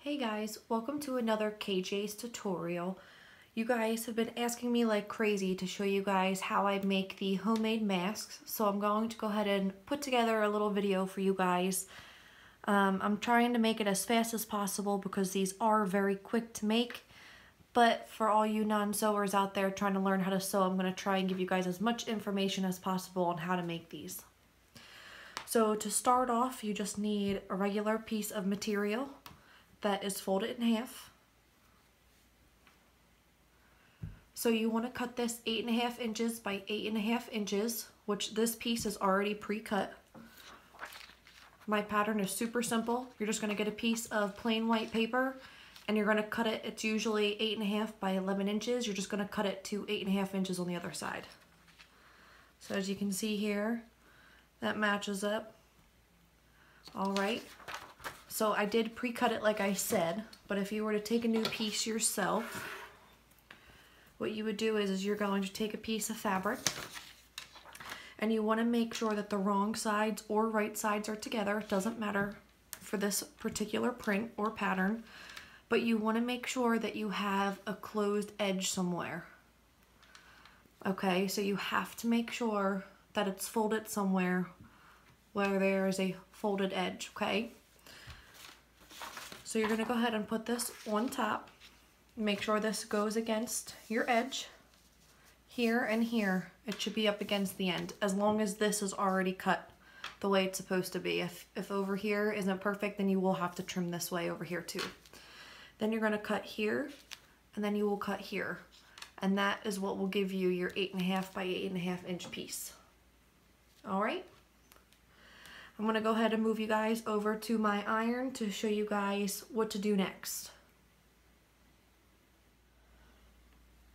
Hey guys, welcome to another KJ's tutorial. You guys have been asking me like crazy to show you guys how I make the homemade masks, so I'm going to go ahead and put together a little video for you guys. I'm trying to make it as fast as possible because these are very quick to make, but for all you non-sewers out there trying to learn how to sew, I'm going to try and give you guys as much information as possible on how to make these. So to start off, you just need a regular piece of material that is folded in half. So you want to cut this 8.5 inches by 8.5 inches, which this piece is already pre-cut. My pattern is super simple. You're just going to get a piece of plain white paper and you're going to cut it. It's usually 8.5 by 11 inches. You're just going to cut it to 8.5 inches on the other side. So as you can see here, that matches up. All right. So I did pre-cut it like I said, but if you were to take a new piece yourself, what you would do is you're going to take a piece of fabric and you want to make sure that the wrong sides or right sides are together. It doesn't matter for this particular print or pattern, but you want to make sure that you have a closed edge somewhere. Okay, so you have to make sure that it's folded somewhere where there is a folded edge, okay? So you're going to go ahead and put this on top. Make sure this goes against your edge. Here and here, it should be up against the end, as long as this is already cut the way it's supposed to be. If over here isn't perfect, then you will have to trim this way over here too. Then you're going to cut here, and then you will cut here. And that is what will give you your 8.5 by 8.5 inch piece. All right. I'm going to go ahead and move you guys over to my iron to show you guys what to do next.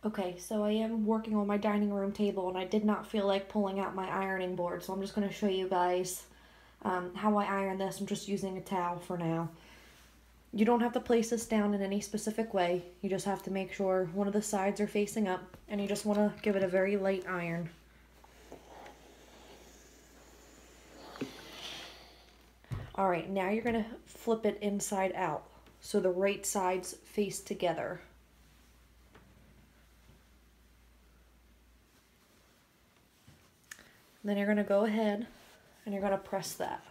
Okay, so I am working on my dining room table and I did not feel like pulling out my ironing board, so I'm just going to show you guys how I iron this. I'm just using a towel for now. You don't have to place this down in any specific way. You just have to make sure one of the sides are facing up and you just want to give it a very light iron. All right, now you're going to flip it inside out so the right sides face together. Then you're going to go ahead and you're going to press that.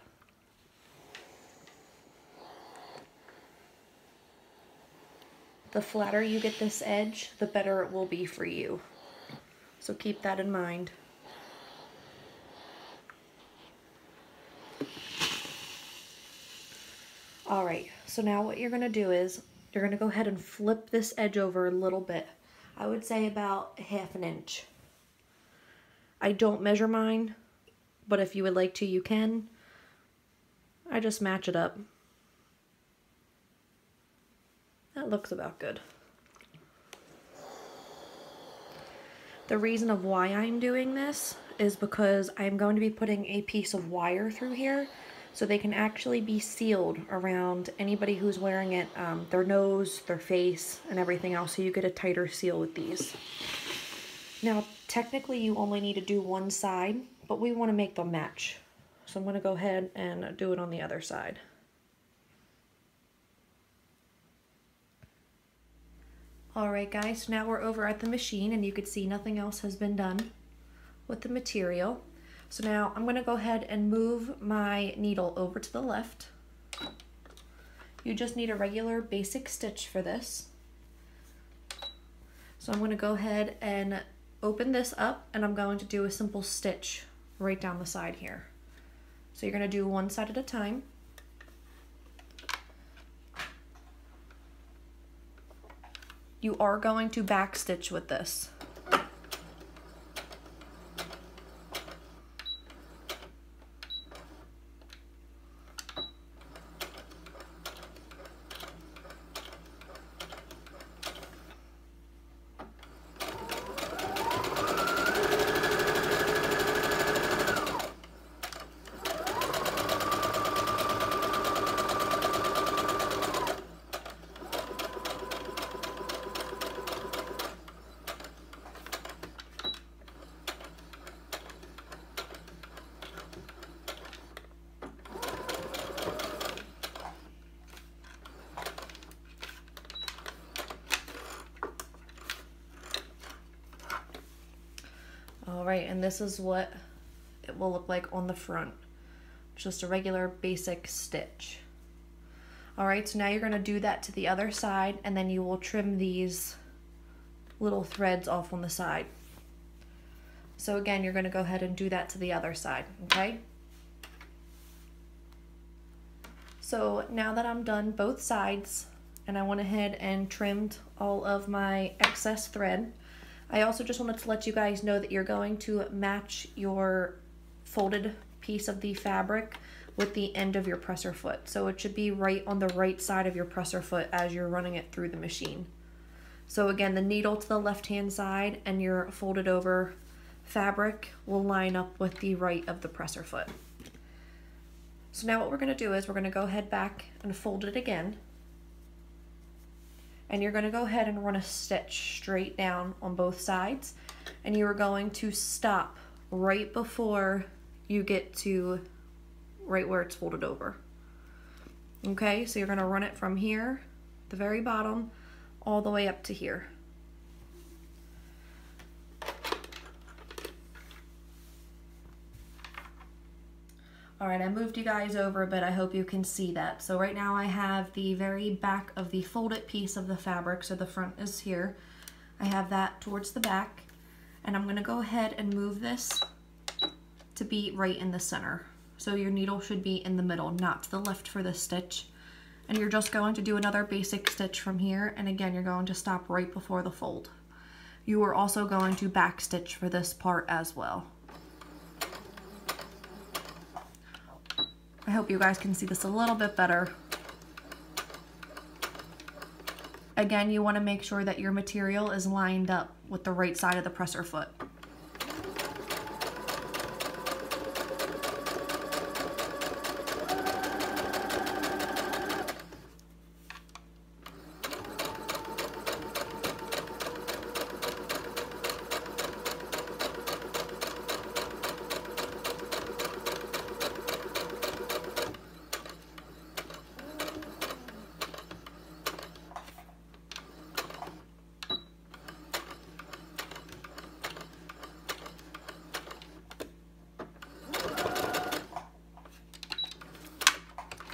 The flatter you get this edge, the better it will be for you. So keep that in mind. Alright, so now what you're going to do is you're going to go ahead and flip this edge over a little bit. I would say about 1/2 inch. I don't measure mine, but if you would like to, you can. I just match it up. That looks about good. The reason of why I'm doing this is because I'm going to be putting a piece of wire through here so they can actually be sealed around anybody who's wearing it, their nose, their face, and everything else, so you get a tighter seal with these. Now, technically you only need to do one side, but we want to make them match. So I'm going to go ahead and do it on the other side. Alright guys, so now we're over at the machine and you can see nothing else has been done with the material. So now I'm going to go ahead and move my needle over to the left. You just need a regular basic stitch for this. So I'm going to go ahead and open this up and I'm going to do a simple stitch right down the side here. So you're going to do one side at a time. You are going to back stitch with this. right, and this is what it will look like on the front. Just a regular basic stitch. All right, so now you're gonna do that to the other side, and then you will trim these little threads off on the side. So again, you're gonna go ahead and do that to the other side, okay? So now that I'm done both sides, and I went ahead and trimmed all of my excess thread, I also just wanted to let you guys know that you're going to match your folded piece of the fabric with the end of your presser foot. So it should be right on the right side of your presser foot as you're running it through the machine. So again, the needle to the left-hand side and your folded over fabric will line up with the right of the presser foot. So now what we're gonna do is we're gonna go ahead back and fold it again. And you're gonna go ahead and run a stitch straight down on both sides. And you are going to stop right before you get to right where it's folded over. Okay, so you're gonna run it from here, the very bottom, all the way up to here. All right, I moved you guys over a bit. I hope you can see that. So right now I have the very back of the folded piece of the fabric, so the front is here. I have that towards the back, and I'm gonna go ahead and move this to be right in the center. So your needle should be in the middle, not to the left for this stitch. And you're just going to do another basic stitch from here, and again, you're going to stop right before the fold. You are also going to back stitch for this part as well. I hope you guys can see this a little bit better. Again, you want to make sure that your material is lined up with the right side of the presser foot.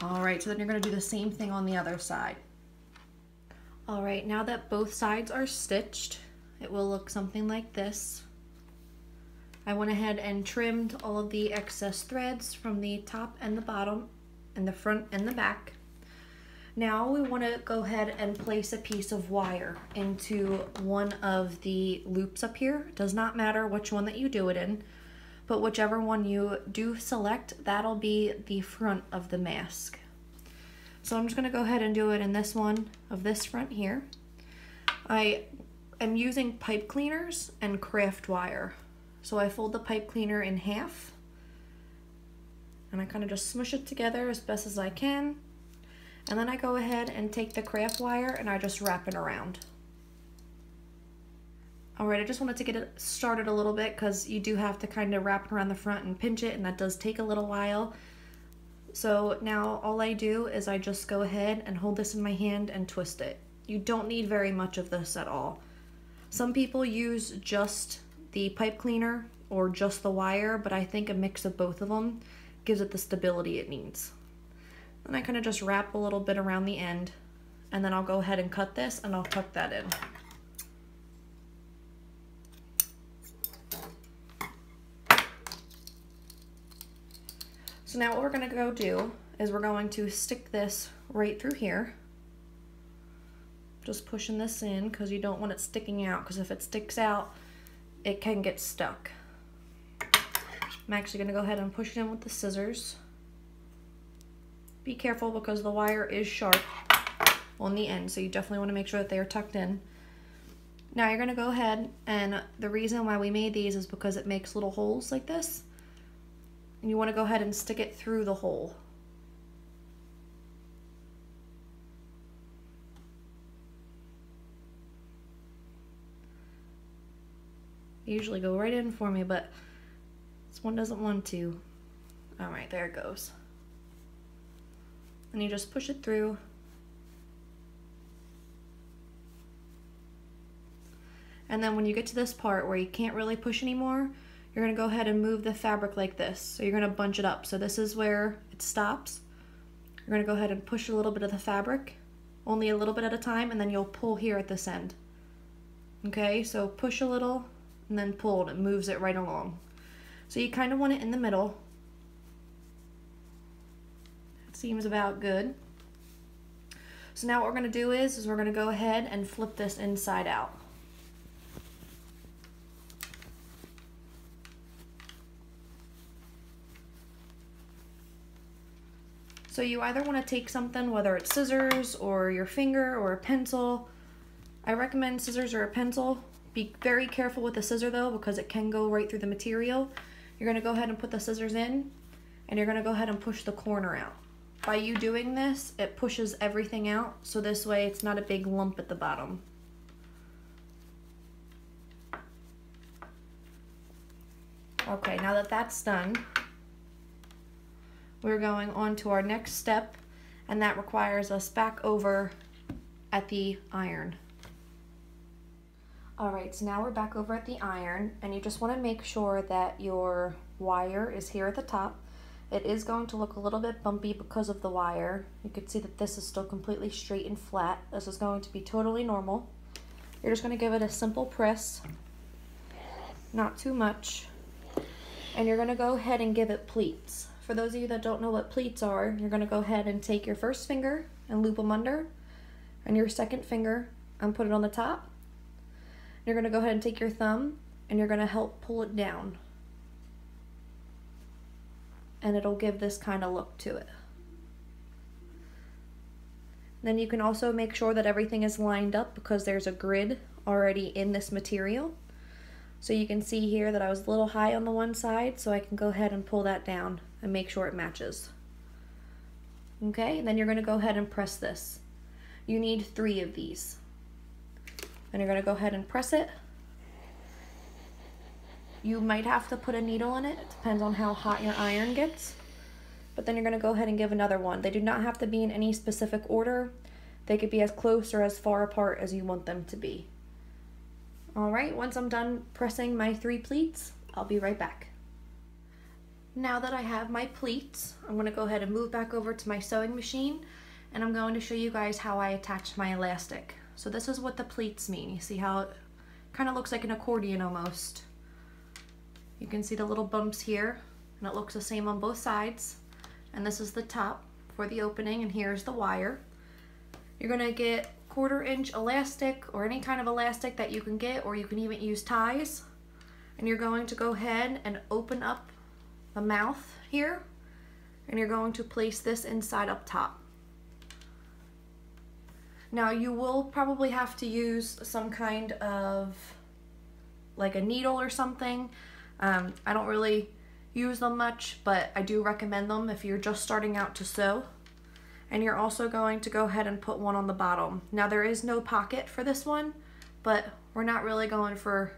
All right, so then you're gonna do the same thing on the other side. All right, now that both sides are stitched, it will look something like this. I went ahead and trimmed all of the excess threads from the top and the bottom, and the front and the back. Now we wanna go ahead and place a piece of wire into one of the loops up here. It does not matter which one that you do it in, but whichever one you do select, that'll be the front of the mask. So I'm just gonna go ahead and do it in this one of this front here. I am using pipe cleaners and craft wire. So I fold the pipe cleaner in half, and I kind of just smush it together as best as I can. And then I go ahead and take the craft wire and I just wrap it around. All right, I just wanted to get it started a little bit because you do have to kind of wrap it around the front and pinch it, and that does take a little while. So now all I do is I just go ahead and hold this in my hand and twist it. You don't need very much of this at all. Some people use just the pipe cleaner or just the wire, but I think a mix of both of them gives it the stability it needs. And I kind of just wrap a little bit around the end, and then I'll go ahead and cut this and I'll tuck that in. So now what we're gonna go do is we're going to stick this right through here. Just pushing this in because you don't want it sticking out, because if it sticks out, it can get stuck. I'm actually gonna go ahead and push it in with the scissors. Be careful because the wire is sharp on the end, so you definitely wanna make sure that they are tucked in. Now you're gonna go ahead, and the reason why we made these is because it makes little holes like this. And you want to go ahead and stick it through the hole. They usually go right in for me, but this one doesn't want to. All right, there it goes. And you just push it through. And then when you get to this part where you can't really push anymore, you're gonna go ahead and move the fabric like this. So you're gonna bunch it up. So this is where it stops. You're gonna go ahead and push a little bit of the fabric, only a little bit at a time, and then you'll pull here at this end. Okay, so push a little and then pull, and it moves it right along. So you kind of want it in the middle. It seems about good. So now what we're gonna do is we're gonna go ahead and flip this inside out. So you either want to take something, whether it's scissors or your finger or a pencil. I recommend scissors or a pencil. Be very careful with the scissor though, because it can go right through the material. You're going to go ahead and put the scissors in, and you're going to go ahead and push the corner out. By you doing this, it pushes everything out, so this way it's not a big lump at the bottom. Okay, now that that's done, we're going on to our next step, and that requires us back over at the iron. Alright, so now we're back over at the iron, and you just want to make sure that your wire is here at the top. It is going to look a little bit bumpy because of the wire. You can see that this is still completely straight and flat. This is going to be totally normal. You're just going to give it a simple press, not too much, and you're going to go ahead and give it pleats. For those of you that don't know what pleats are, you're going to go ahead and take your first finger and loop them under, and your second finger and put it on the top. You're going to go ahead and take your thumb and you're going to help pull it down, and it'll give this kind of look to it. Then you can also make sure that everything is lined up, because there's a grid already in this material. So you can see here that I was a little high on the one side, so I can go ahead and pull that down and make sure it matches. Okay, and then you're going to go ahead and press this. You need 3 of these. And you're going to go ahead and press it. You might have to put a needle in it. It depends on how hot your iron gets. But then you're going to go ahead and give another one. They do not have to be in any specific order. They could be as close or as far apart as you want them to be. Alright, once I'm done pressing my 3 pleats, I'll be right back. Now that I have my pleats, I'm going to go ahead and move back over to my sewing machine, and I'm going to show you guys how I attach my elastic. So this is what the pleats mean. You see how it kind of looks like an accordion almost. You can see the little bumps here, and it looks the same on both sides. And this is the top for the opening, and here's the wire. You're going to get 1/4 inch elastic, or any kind of elastic that you can get, or you can even use ties. And you're going to go ahead and open up the mouth here, and you're going to place this inside up top. Now you will probably have to use some kind of like a needle or something. I don't really use them much, but I do recommend them if you're just starting out to sew. And you're also going to go ahead and put one on the bottom. Now there is no pocket for this one, but we're not really going for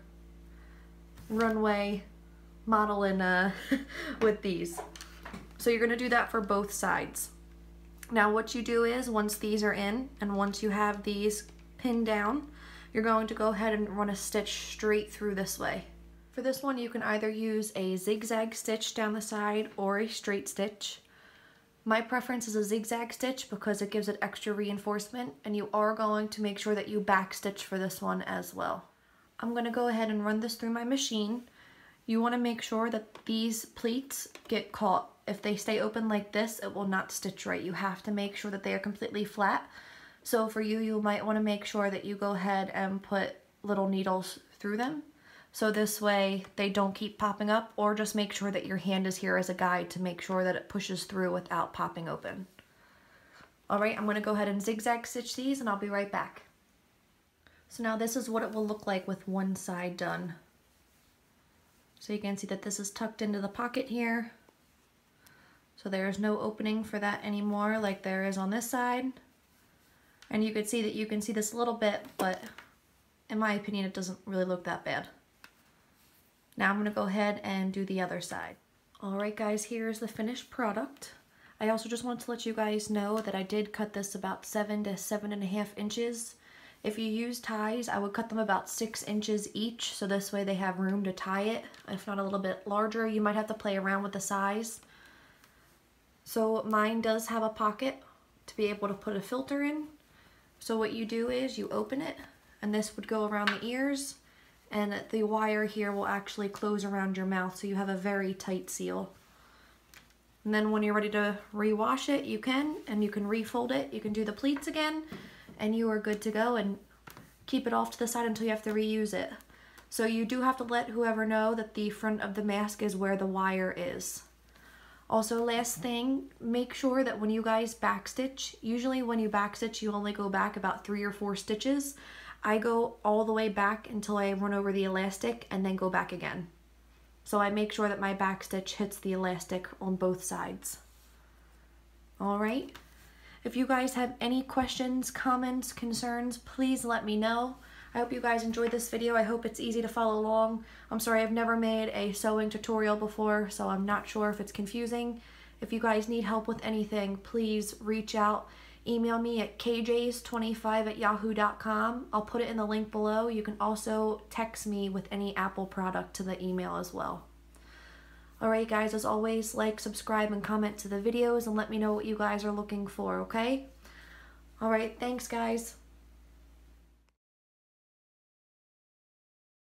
runway modeling with these. So you're gonna do that for both sides. Now what you do is, once these are in and once you have these pinned down, you're going to go ahead and run a stitch straight through this way. For this one, you can either use a zigzag stitch down the side or a straight stitch. My preference is a zigzag stitch because it gives it extra reinforcement, and you are going to make sure that you back stitch for this one as well. I'm going to go ahead and run this through my machine. You want to make sure that these pleats get caught. If they stay open like this, it will not stitch right. You have to make sure that they are completely flat. So for you, you might want to make sure that you go ahead and put little needles through them, so this way they don't keep popping up, or just make sure that your hand is here as a guide to make sure that it pushes through without popping open. Alright, I'm going to go ahead and zigzag stitch these, and I'll be right back. So now this is what it will look like with one side done. So you can see that this is tucked into the pocket here. So there's no opening for that anymore like there is on this side. And you can see that you can see this a little bit, but in my opinion it doesn't really look that bad. Now I'm going to go ahead and do the other side. Alright guys, here's the finished product. I also just want to let you guys know that I did cut this about 7 to 7.5 inches. If you use ties, I would cut them about 6 inches each, so this way they have room to tie it. If not a little bit larger, you might have to play around with the size. So mine does have a pocket to be able to put a filter in. So what you do is you open it, and this would go around the ears, and the wire here will actually close around your mouth, so you have a very tight seal. And then when you're ready to rewash it, you can, and you can refold it. You can do the pleats again, and you are good to go, and keep it off to the side until you have to reuse it. So you do have to let whoever know that the front of the mask is where the wire is. Also, last thing, make sure that when you guys backstitch, usually when you backstitch you only go back about 3 or 4 stitches. I go all the way back until I run over the elastic and then go back again. So I make sure that my backstitch hits the elastic on both sides. Alright? If you guys have any questions, comments, concerns, please let me know. I hope you guys enjoyed this video. I hope it's easy to follow along. I'm sorry, I've never made a sewing tutorial before, so I'm not sure if it's confusing. If you guys need help with anything, please reach out. Email me at kjs25@yahoo.com. I'll put it in the link below. You can also text me with any Apple product to the email as well. Alright guys, as always, like, subscribe, and comment to the videos, and let me know what you guys are looking for, okay? Alright, thanks guys.